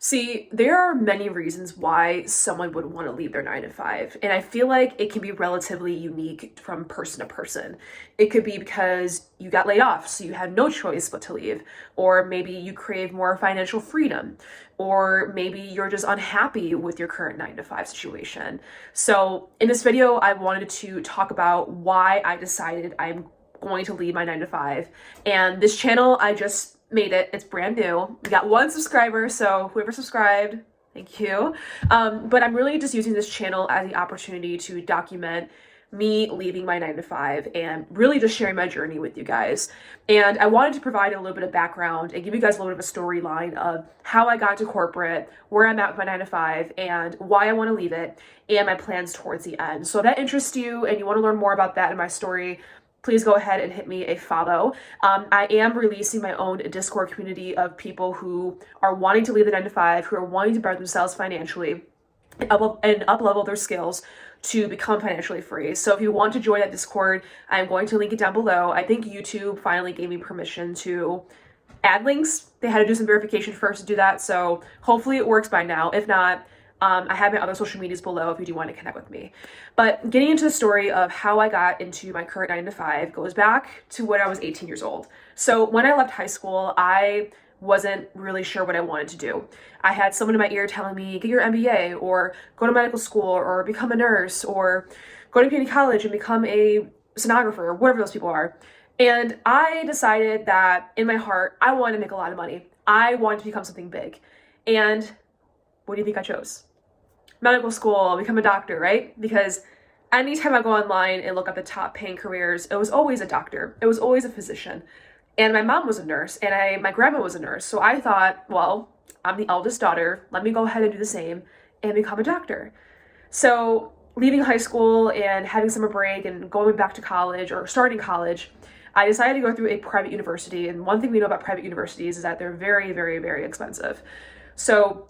See, there are many reasons why someone would want to leave their 9 to 5, and I feel like it can be relatively unique from person to person. It could be because you got laid off, so you had no choice but to leave, or maybe you crave more financial freedom, or maybe you're just unhappy with your current 9 to 5 situation. So, in this video, I wanted to talk about why I decided I'm going to leave my 9 to 5. And this channel, I just made it. It's brand new. We got 1 subscriber, so whoever subscribed, thank you. But I'm really just using this channel as the opportunity to document me leaving my 9 to 5 and really just sharing my journey with you guys. And I wanted to provide a little bit of background and give you guys a little bit of a storyline of how I got to corporate, where I'm at with my 9 to 5, and why I want to leave it, and my plans towards the end. So if that interests you and you want to learn more about that in my story, please go ahead and hit me a follow. I am releasing my own Discord community of people who are wanting to leave the 9 to 5, who are wanting to better themselves financially and up-level their skills to become financially free. So if you want to join that Discord, I'm going to link it down below. I think YouTube finally gave me permission to add links. They had to do some verification first to do that, so hopefully it works by now. If not, I have my other social medias below if you do want to connect with me. But getting into the story of how I got into my current 9 to 5 goes back to when I was 18 years old. So when I left high school, I wasn't really sure what I wanted to do. I had someone in my ear telling me, get your MBA, or go to medical school, or become a nurse, or go to community college and become a sonographer, whatever those people are. And I decided that in my heart, I wanted to make a lot of money. I wanted to become something big. And what do you think I chose? Medical school, become a doctor, right? Because anytime I go online and look up the top paying careers, it was always a doctor. It was always a physician. And my mom was a nurse, and my grandma was a nurse. So I thought, well, I'm the eldest daughter. Let me go ahead and do the same and become a doctor. So leaving high school and having summer break and going back to college or starting college, I decided to go through a private university. And one thing we know about private universities is that they're very, very, very expensive. So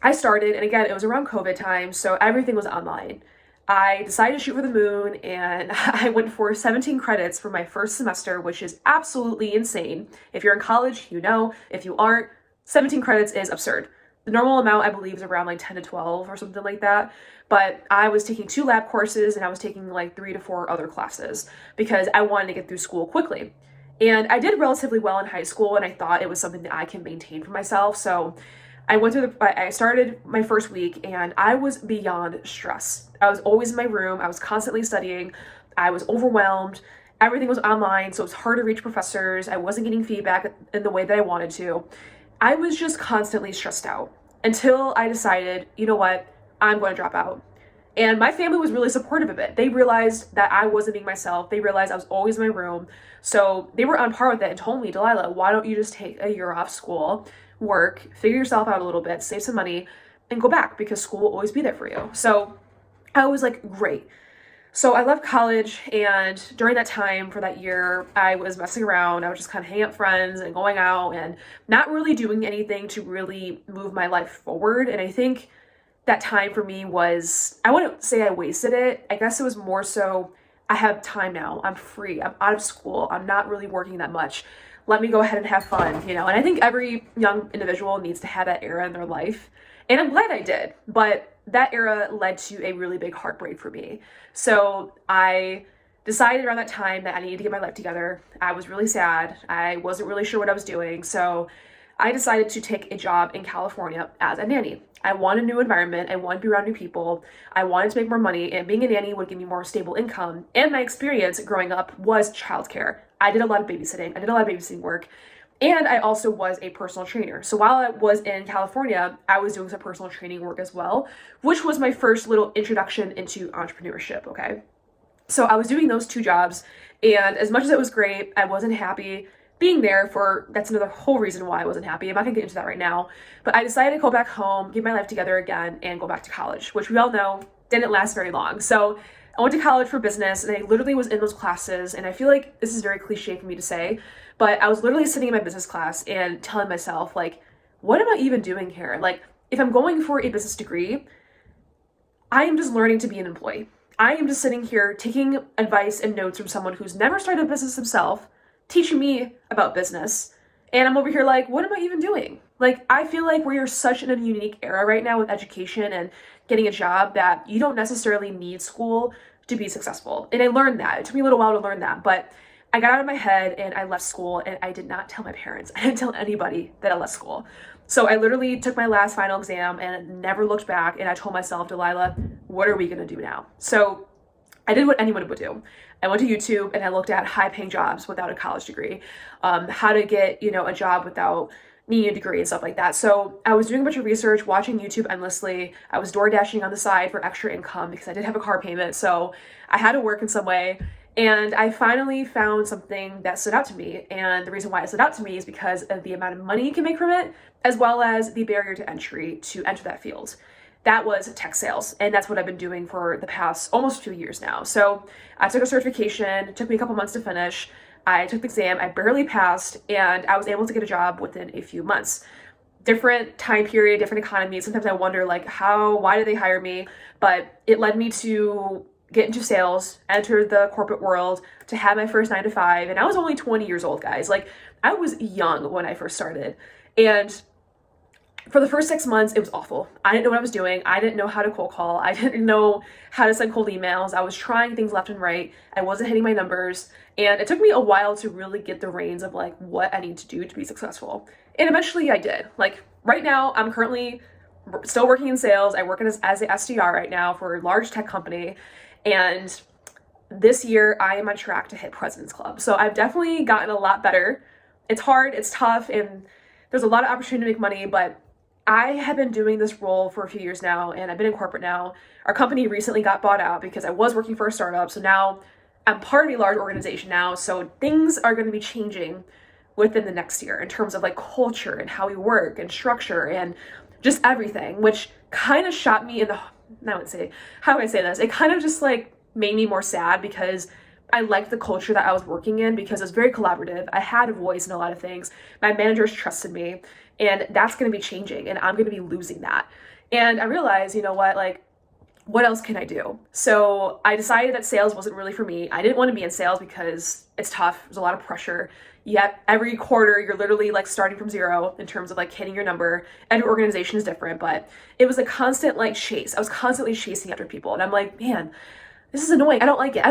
I started, and again, it was around COVID time, so everything was online. I decided to shoot for the moon, and I went for 17 credits for my first semester, which is absolutely insane. If you're in college, you know. If you aren't, 17 credits is absurd. The normal amount, I believe, is around like 10 to 12 or something like that. But I was taking 2 lab courses, and I was taking like 3 to 4 other classes because I wanted to get through school quickly. And I did relatively well in high school, and I thought it was something that I can maintain for myself. So I started my first week, and I was beyond stressed. I was always in my room. I was constantly studying. I was overwhelmed. Everything was online, so it was hard to reach professors. I wasn't getting feedback in the way that I wanted to. I was just constantly stressed out until I decided, you know what, I'm going to drop out. And my family was really supportive of it. They realized that I wasn't being myself. They realized I was always in my room. So they were on par with it and told me, Delilah, why don't you just take a year off school, work, figure yourself out a little bit, save some money, and go back because school will always be there for you. So I was like, great. So I left college, and during that time for that year, I was messing around. I was just kind of hanging out with friends and going out and not really doing anything to really move my life forward. And I think that time for me was, I wouldn't say I wasted it. I guess it was more so I have time now. I'm free. I'm out of school. I'm not really working that much. Let me go ahead and have fun, you know? And I think every young individual needs to have that era in their life. And I'm glad I did, but that era led to a really big heartbreak for me. So I decided around that time that I needed to get my life together. I was really sad. I wasn't really sure what I was doing. So I decided to take a job in California as a nanny. I wanted a new environment. I wanted to be around new people. I wanted to make more money, and being a nanny would give me more stable income. And my experience growing up was childcare. I did a lot of babysitting. I did a lot of babysitting work. And I also was a personal trainer. So while I was in California, I was doing some personal training work as well, which was my first little introduction into entrepreneurship, okay? So I was doing those 2 jobs, and as much as it was great, I wasn't happy being there that's another whole reason why I wasn't happy. I'm not gonna get into that right now, but I decided to go back home, get my life together again, and go back to college, which we all know didn't last very long. So I went to college for business, and I literally was in those classes, and I feel like this is very cliche for me to say, but I was literally sitting in my business class and telling myself, like, what am I even doing here? Like, if I'm going for a business degree, I am just learning to be an employee. I am just sitting here taking advice and notes from someone who's never started a business himself, teaching me about business, and I'm over here like, what am I even doing? Like, I feel like we're such in a unique era right now with education and getting a job that you don't necessarily need school to be successful. And I learned that. It took me a little while to learn that, but I got out of my head and I left school and I did not tell my parents. I didn't tell anybody that I left school. So I literally took my last final exam and never looked back. And I told myself, Delilah, what are we going to do now? So I did what anyone would do. I went to YouTube and I looked at high paying jobs without a college degree, how to get, a job without needing a degree and stuff like that. So I was doing a bunch of research, watching YouTube endlessly. I was door dashing on the side for extra income because I did have a car payment. So I had to work in some way. And I finally found something that stood out to me. And the reason why it stood out to me is because of the amount of money you can make from it, as well as the barrier to entry to enter that field. That was tech sales. And that's what I've been doing for the past almost 2 years now. So I took a certification, it took me a couple months to finish. I took the exam, I barely passed, and I was able to get a job within a few months. Different time period, different economy. Sometimes I wonder why did they hire me? But it led me to get into sales, enter the corporate world, to have my first 9 to 5. And I was only 20 years old, guys. Like, I was young when I first started. And for the first 6 months, it was awful. I didn't know what I was doing. I didn't know how to cold call. I didn't know how to send cold emails. I was trying things left and right. I wasn't hitting my numbers. And it took me a while to really get the reins of what I need to do to be successful. And eventually I did. Right now, I'm currently still working in sales. I work as an SDR right now for a large tech company. And this year I am on track to hit President's Club. So I've definitely gotten a lot better. It's hard, it's tough, and there's a lot of opportunity to make money, but I have been doing this role for a few years now, and I've been in corporate now. Our company recently got bought out because I was working for a startup. So now I'm part of a large organization now. So things are going to be changing within the next year in terms of culture and how we work and structure and just everything, which kind of shot me in the, I would say, how do I say this? It kind of just made me more sad because I liked the culture that I was working in because it was very collaborative. I had a voice in a lot of things. My managers trusted me, and that's going to be changing, and I'm going to be losing that. And I realized, what else can I do? So I decided that sales wasn't really for me. I didn't want to be in sales because it's tough. There's a lot of pressure. Yet every quarter, you're literally starting from zero in terms of hitting your number. Every organization is different, but it was a constant chase. I was constantly chasing after people, and I'm like, man, this is annoying. I don't like it.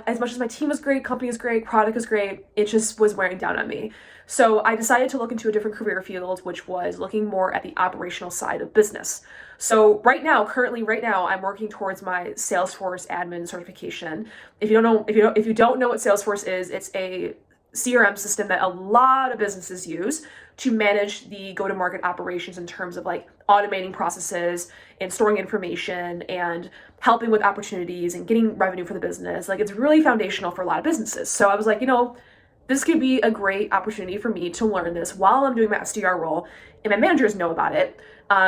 As much as my team is great, company is great, product is great, it just was wearing down on me. So I decided to look into a different career field, which was looking more at the operational side of business. So currently right now, I'm working towards my Salesforce admin certification. If you don't know what Salesforce is, it's a CRM system that a lot of businesses use to manage the go-to-market operations in terms of automating processes and storing information and helping with opportunities and getting revenue for the business. It's really foundational for a lot of businesses. So I was this could be a great opportunity for me to learn this while I'm doing my SDR role, and my managers know about it,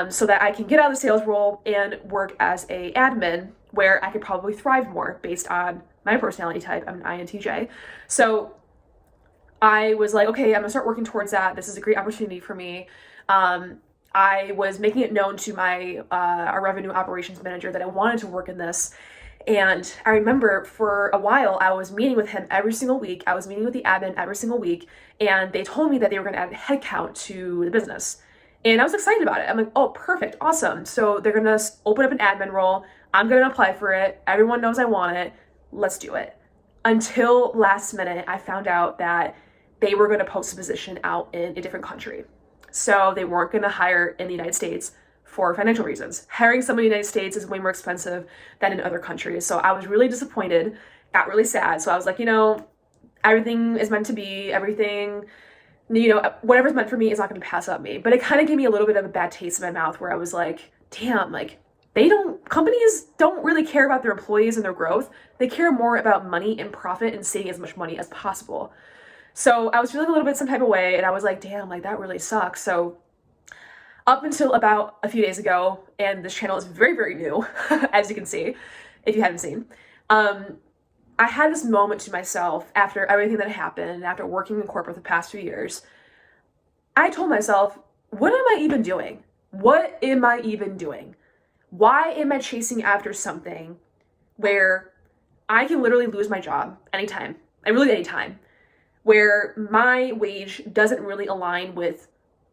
so that I can get out of the sales role and work as a admin where I could probably thrive more based on my personality type. I'm an INTJ. So I was okay, I'm gonna start working towards that. This is a great opportunity for me. I was making it known to our revenue operations manager that I wanted to work in this. And I remember for a while, I was meeting with him every single week. I was meeting with the admin every single week. And they told me that they were going to add headcount to the business. And I was excited about it. I'm like, oh, perfect. Awesome. So they're going to open up an admin role. I'm going to apply for it. Everyone knows I want it. Let's do it. Until last minute, I found out that they were going to post a position out in a different country. So they weren't going to hire in the United States for financial reasons. Hiring someone in the United States is way more expensive than in other countries. So I was really disappointed, got really sad. So I was like, everything is meant to be, everything, whatever's meant for me is not going to pass up me. But it kind of gave me a little bit of a bad taste in my mouth where I was like, damn, companies don't really care about their employees and their growth. They care more about money and profit and saving as much money as possible. So I was feeling a little bit some type of way, and I was like, damn, that really sucks. So up until about a few days ago, and this channel is very, very new, as you can see, if you haven't seen, I had this moment to myself after everything that happened, after working in corporate the past few years. I told myself, what am I even doing? What am I even doing? Why am I chasing after something where I can literally lose my job anytime, and really anytime, where my wage doesn't really align with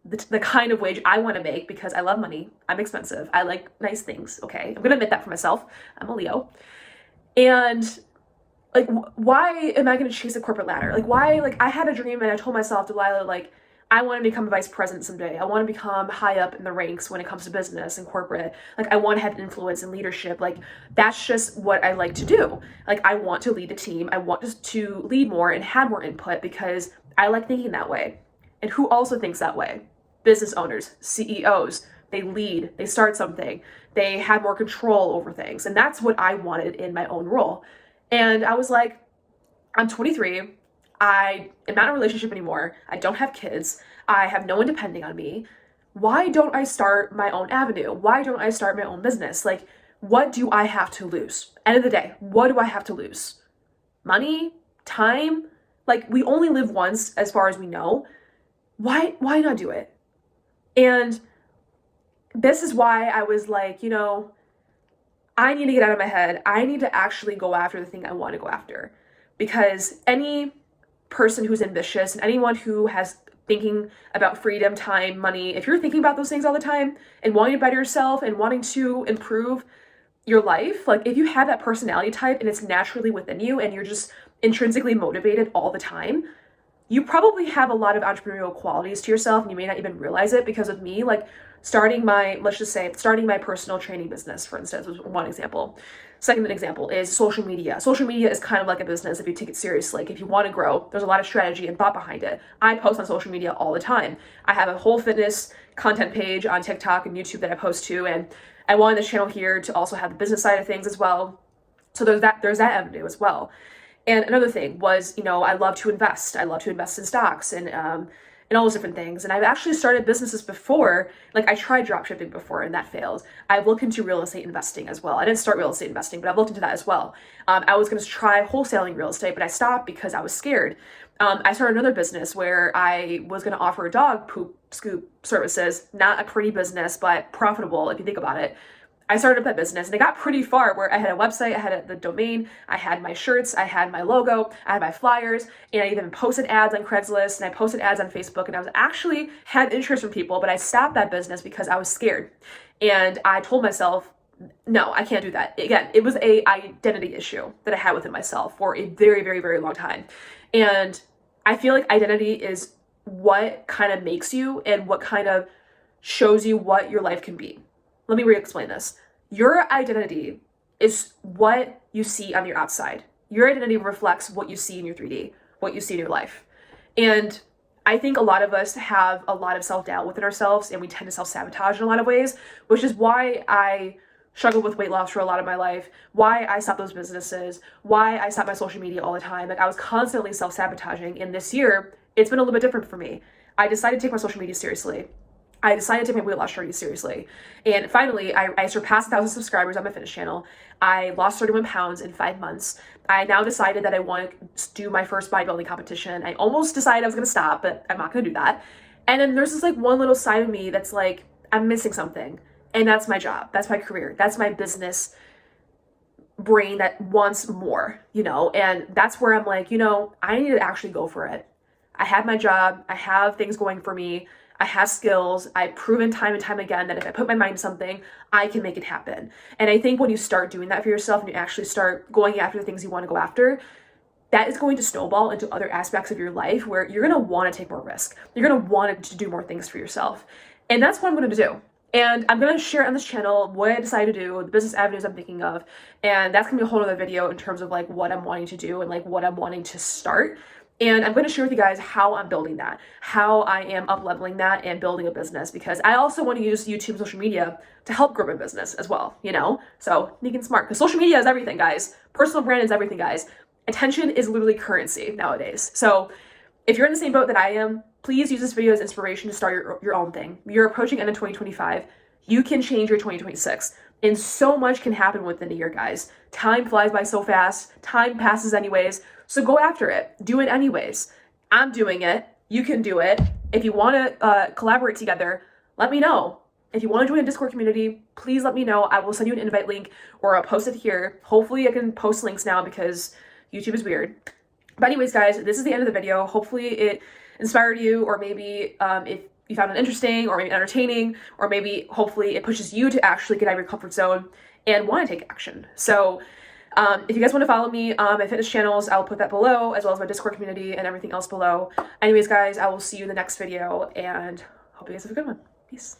the kind of wage I want to make because I love money. I'm expensive. I like nice things. Okay. I'm going to admit that for myself. I'm a Leo. And like, why am I going to chase a corporate ladder? Like, why? Like, I had a dream and I told myself, Delilah, like, I want to become a vice president someday. I want to become high up in the ranks when it comes to business and corporate. Like, I want to have influence and leadership. Like, that's just what I like to do. Like, I want to lead a team. I want to lead more and have more input because I like thinking that way. And who also thinks that way? Business owners, CEOs. They lead, they start something, they have more control over things. And that's what I wanted in my own role. And I was like, I'm 23. I am not in a relationship anymore. I don't have kids. I have no one depending on me. Why don't I start my own avenue? Why don't I start my own business? Like, what do I have to lose? End of the day, what do I have to lose? Money? Time? Like, we only live once as far as we know. Why not do it? And this is why I was like, you know, I need to get out of my head. I need to actually go after the thing I want to go after. Because any person who's ambitious and anyone who has thinking about freedom, time, money, if you're thinking about those things all the time and wanting to better yourself and wanting to improve your life, like if you have that personality type and it's naturally within you and you're just intrinsically motivated all the time, you probably have a lot of entrepreneurial qualities to yourself and you may not even realize it. Because with me, like starting my personal training business, for instance, was one example. Second example is social media. Social media is kind of like a business if you take it seriously. Like if you want to grow, there's a lot of strategy and thought behind it. I post on social media all the time. I have a whole fitness content page on TikTok and YouTube that I post to, and I wanted this channel here to also have the business side of things as well. So there's that avenue as well. And another thing was, you know, I love to invest. I love to invest in stocks and all those different things. And I've actually started businesses before. Like I tried dropshipping before and that failed. I've looked into real estate investing as well. I didn't start real estate investing, but I've looked into that as well. I was going to try wholesaling real estate, but I stopped because I was scared. I started another business where I was going to offer dog poop scoop services. Not a pretty business, but profitable if you think about it. I started up that business and it got pretty far where I had a website, I had the domain, I had my shirts, I had my logo, I had my flyers, and I even posted ads on Craigslist and I posted ads on Facebook, and I was actually had interest from people, but I stopped that business because I was scared. And I told myself, no, I can't do that. Again, it was a identity issue that I had within myself for a very, very, very long time. And I feel like identity is what kind of makes you and what kind of shows you what your life can be. Let me re-explain this. Your identity is what you see on your outside. Your identity reflects what you see in your 3D, what you see in your life. And I think a lot of us have a lot of self-doubt within ourselves and we tend to self-sabotage in a lot of ways, which is why I struggled with weight loss for a lot of my life, why I stopped those businesses, why I stopped my social media all the time. Like I was constantly self-sabotaging. And this year, it's been a little bit different for me. I decided to take my social media seriously. I decided to take my weight loss journey seriously. And finally, I surpassed 1,000 subscribers on my fitness channel. I lost 31 pounds in 5 months. I now decided that I want to do my first bodybuilding competition. I almost decided I was going to stop, but I'm not going to do that. And then there's this like one little side of me that's like, I'm missing something. And that's my job. That's my career. That's my business brain that wants more, you know? And that's where I'm like, you know, I need to actually go for it. I have my job. I have things going for me. I have skills. I've proven time and time again that if I put my mind to something, I can make it happen. And I think when you start doing that for yourself and you actually start going after the things you want to go after, that is going to snowball into other aspects of your life where you're going to want to take more risk. You're going to want to do more things for yourself. And that's what I'm going to do. And I'm going to share on this channel what I decided to do, the business avenues I'm thinking of. And that's going to be a whole other video in terms of like what I'm wanting to do and like what I'm wanting to start. And I'm going to share with you guys how I'm building that, how I am up-leveling that and building a business, because I also want to use YouTube and social media to help grow my business as well, you know? So think and smart, because social media is everything, guys. Personal brand is everything, guys. Attention is literally currency nowadays. So if you're in the same boat that I am, please use this video as inspiration to start your own thing. You're approaching end of 2025. You can change your 2026. And so much can happen within a year, guys. Time flies by so fast. Time passes anyways. So go after it. Do it anyways. I'm doing it. You can do it. If you want to collaborate together, let me know. If you want to join a Discord community, please let me know. I will send you an invite link or I'll post it here. Hopefully I can post links now because YouTube is weird. But anyways, guys, this is the end of the video. Hopefully it inspired you, or maybe if you found it interesting or maybe entertaining, or maybe hopefully it pushes you to actually get out of your comfort zone and want to take action. So if you guys want to follow me on my fitness channels, I'll put that below, as well as my Discord community and everything else below. Anyways, guys, I will see you in the next video, and hope you guys have a good one. Peace.